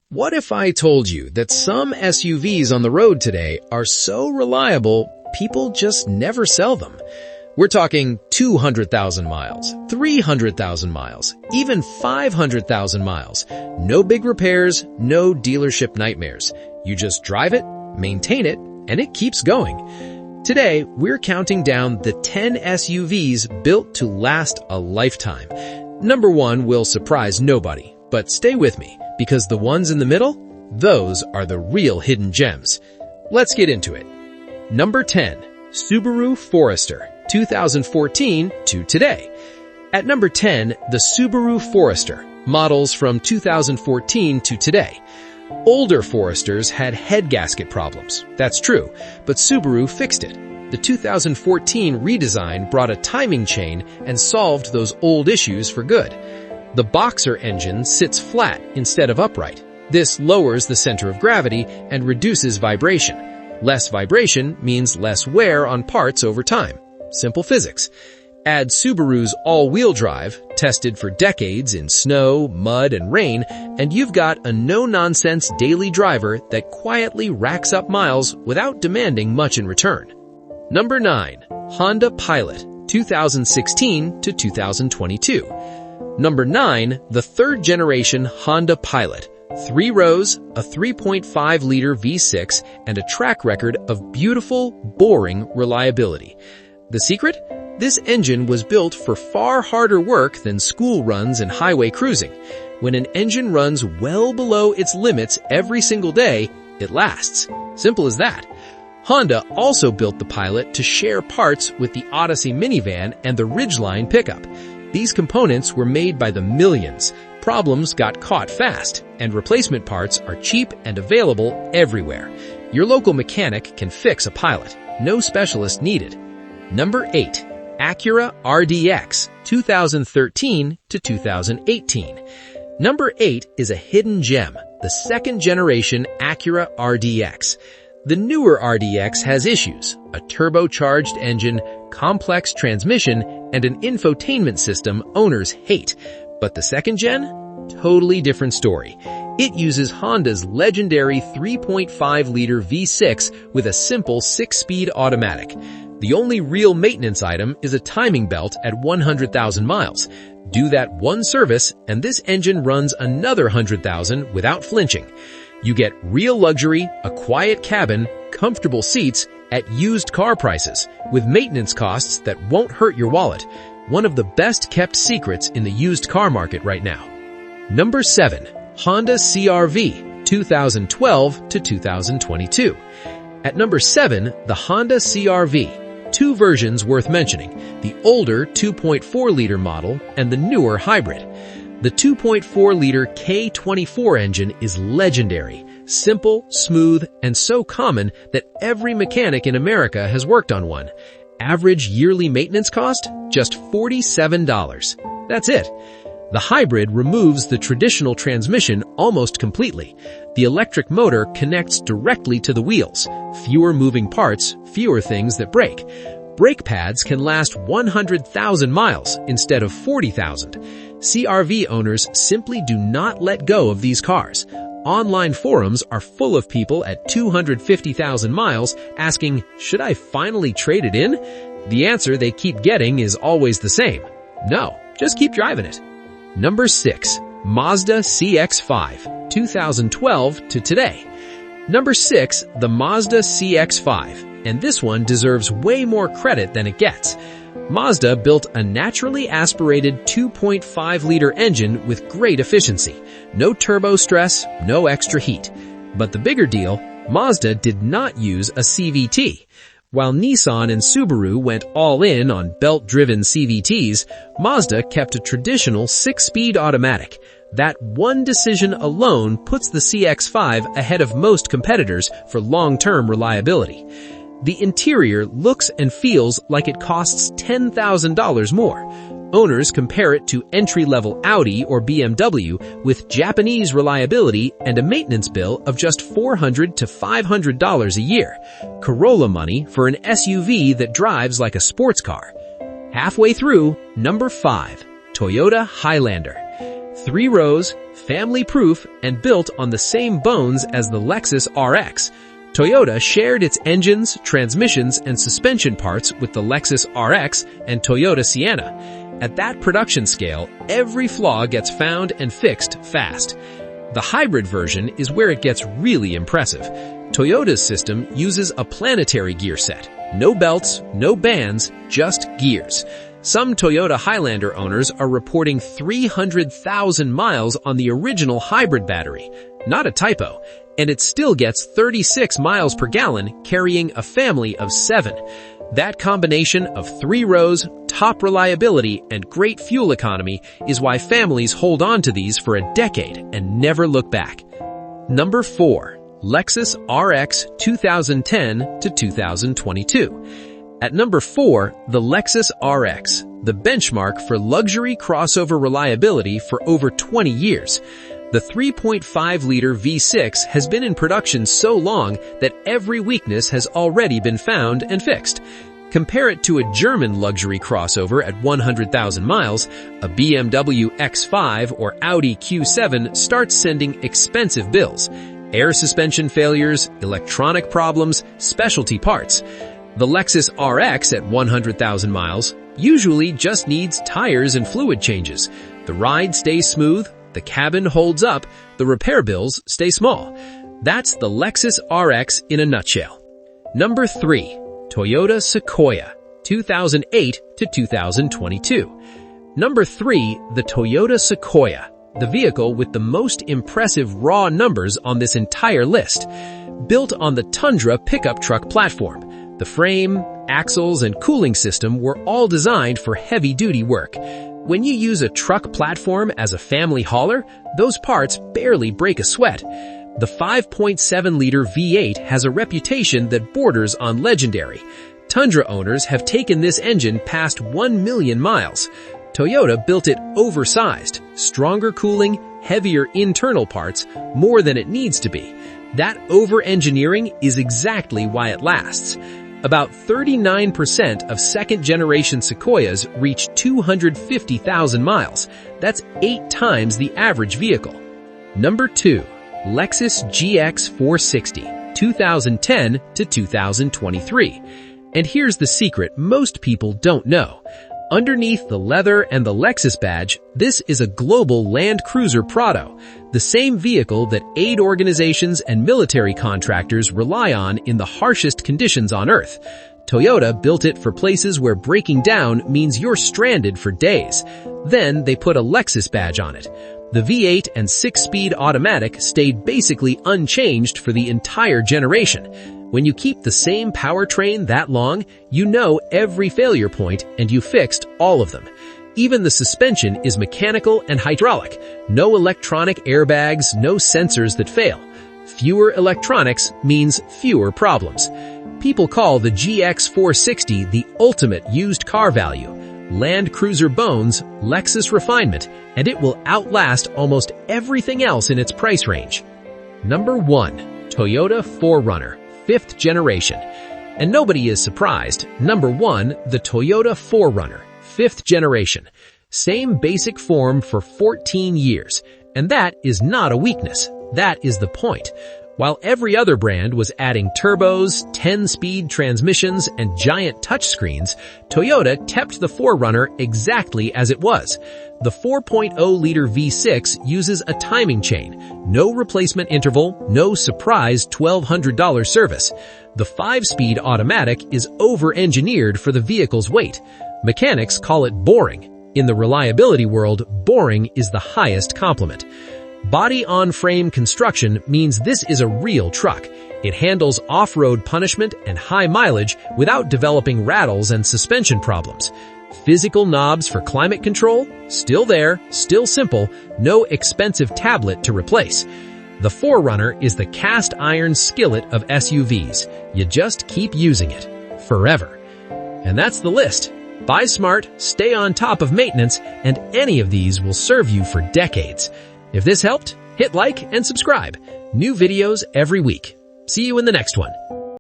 What if I told you that some SUVs on the road today are so reliable, people just never sell them? We're talking 200,000 miles, 300,000 miles, even 500,000 miles. No big repairs, no dealership nightmares. You just drive it, maintain it, and it keeps going. Today, we're counting down the 10 SUVs built to last a lifetime. Number 1 will surprise nobody, but stay with me, because the ones in the middle, those are the real hidden gems. Let's get into it. Number 10, Subaru Forester, 2014 to today. At number 10, the Subaru Forester, models from 2014 to today. Older Foresters had head gasket problems, that's true, but Subaru fixed it. The 2014 redesign brought a timing chain and solved those old issues for good. The Boxer engine sits flat instead of upright. This lowers the center of gravity and reduces vibration. Less vibration means less wear on parts over time. Simple physics. Add Subaru's all-wheel drive, tested for decades in snow, mud, and rain, and you've got a no-nonsense daily driver that quietly racks up miles without demanding much in return. Number 9, Honda Pilot, 2016 to 2022. Number 9, the third-generation Honda Pilot. 3 rows, a 3.5-liter V6, and a track record of beautiful, boring reliability. The secret? This engine was built for far harder work than school runs and highway cruising. When an engine runs well below its limits every single day, it lasts. Simple as that. Honda also built the Pilot to share parts with the Odyssey minivan and the Ridgeline pickup. These components were made by the millions. Problems got caught fast, and replacement parts are cheap and available everywhere. Your local mechanic can fix a Pilot. No specialist needed. Number 8. Acura RDX, 2013 to 2018. Number 8 is a hidden gem, the second-generation Acura RDX. The newer RDX has issues, a turbocharged engine, complex transmission, and an infotainment system owners hate. But the second gen? Totally different story. It uses Honda's legendary 3.5-liter V6 with a simple 6-speed automatic. The only real maintenance item is a timing belt at 100,000 miles. Do that one service, and this engine runs another 100,000 without flinching. You get real luxury, a quiet cabin, comfortable seats at used car prices, with maintenance costs that won't hurt your wallet. One of the best-kept secrets in the used car market right now. Number 7. Honda CR-V, 2012 to 2022. At number 7, the Honda CR-V. 2 versions worth mentioning, the older 2.4-liter model and the newer hybrid. The 2.4-liter K24 engine is legendary, simple, smooth, and so common that every mechanic in America has worked on one. Average yearly maintenance cost? Just $47. That's it. The hybrid removes the traditional transmission almost completely. The electric motor connects directly to the wheels. Fewer moving parts, fewer things that break. Brake pads can last 100,000 miles instead of 40,000. CR-V owners simply do not let go of these cars. Online forums are full of people at 250,000 miles asking, should I finally trade it in? The answer they keep getting is always the same. No, just keep driving it. Number 6. Mazda CX-5, 2012 to today. Number 6, the Mazda CX-5, and this one deserves way more credit than it gets. Mazda built a naturally aspirated 2.5-liter engine with great efficiency. No turbo stress, no extra heat. But the bigger deal, Mazda did not use a CVT. While Nissan and Subaru went all in on belt-driven CVTs, Mazda kept a traditional 6-speed automatic. That one decision alone puts the CX-5 ahead of most competitors for long-term reliability. The interior looks and feels like it costs $10,000 more. Owners compare it to entry-level Audi or BMW with Japanese reliability and a maintenance bill of just $400 to $500 a year. Corolla money for an SUV that drives like a sports car. Halfway through, number 5, Toyota Highlander. 3 rows, family-proof, and built on the same bones as the Lexus RX. Toyota shared its engines, transmissions, and suspension parts with the Lexus RX and Toyota Sienna. At that production scale, every flaw gets found and fixed fast. The hybrid version is where it gets really impressive. Toyota's system uses a planetary gear set. No belts, no bands, just gears. Some Toyota Highlander owners are reporting 300,000 miles on the original hybrid battery. Not a typo. And it still gets 36 miles per gallon, carrying a family of 7. That combination of 3 rows, top reliability, and great fuel economy is why families hold on to these for a decade and never look back. Number 4. Lexus RX 2010 to 2022. At number 4, the Lexus RX, the benchmark for luxury crossover reliability for over 20 years. The 3.5-liter V6 has been in production so long that every weakness has already been found and fixed. Compare it to a German luxury crossover at 100,000 miles, a BMW X5 or Audi Q7 starts sending expensive bills. Air suspension failures, electronic problems, specialty parts. The Lexus RX at 100,000 miles usually just needs tires and fluid changes. The ride stays smooth, the cabin holds up, the repair bills stay small. That's the Lexus RX in a nutshell. Number 3. Toyota Sequoia, 2008 to 2022. Number 3. The Toyota Sequoia, the vehicle with the most impressive raw numbers on this entire list. Built on the Tundra pickup truck platform, the frame, axles, and cooling system were all designed for heavy-duty work. When you use a truck platform as a family hauler, those parts barely break a sweat. The 5.7-liter V8 has a reputation that borders on legendary. Tundra owners have taken this engine past 1 million miles. Toyota built it oversized, stronger cooling, heavier internal parts, more than it needs to be. That over-engineering is exactly why it lasts. About 39% of second-generation Sequoias reach 250,000 miles. That's 8 times the average vehicle. Number 2. Lexus GX 460, 2010 to 2023. And here's the secret most people don't know. Underneath the leather and the Lexus badge, this is a global Land Cruiser Prado, the same vehicle that aid organizations and military contractors rely on in the harshest conditions on Earth. Toyota built it for places where breaking down means you're stranded for days. Then they put a Lexus badge on it. The V8 and 6-speed automatic stayed basically unchanged for the entire generation. When you keep the same powertrain that long, you know every failure point and you fixed all of them. Even the suspension is mechanical and hydraulic. No electronic airbags, no sensors that fail. Fewer electronics means fewer problems. People call the GX 460 the ultimate used car value. Land Cruiser bones, Lexus refinement, and it will outlast almost everything else in its price range. Number 1. Toyota 4Runner, 5th generation. And nobody is surprised. Number 1, the Toyota 4Runner, 5th generation. Same basic form for 14 years. And that is not a weakness. That is the point. While every other brand was adding turbos, 10-speed transmissions, and giant touchscreens, Toyota kept the 4Runner exactly as it was. The 4.0-liter V6 uses a timing chain, no replacement interval, no surprise $1,200 service. The 5-speed automatic is over-engineered for the vehicle's weight. Mechanics call it boring. In the reliability world, boring is the highest compliment. Body-on-frame construction means this is a real truck. It handles off-road punishment and high mileage without developing rattles and suspension problems. Physical knobs for climate control? Still there, still simple, no expensive tablet to replace. The 4Runner is the cast-iron skillet of SUVs. You just keep using it. Forever. And that's the list. Buy smart, stay on top of maintenance, and any of these will serve you for decades. If this helped, hit like and subscribe. New videos every week. See you in the next one.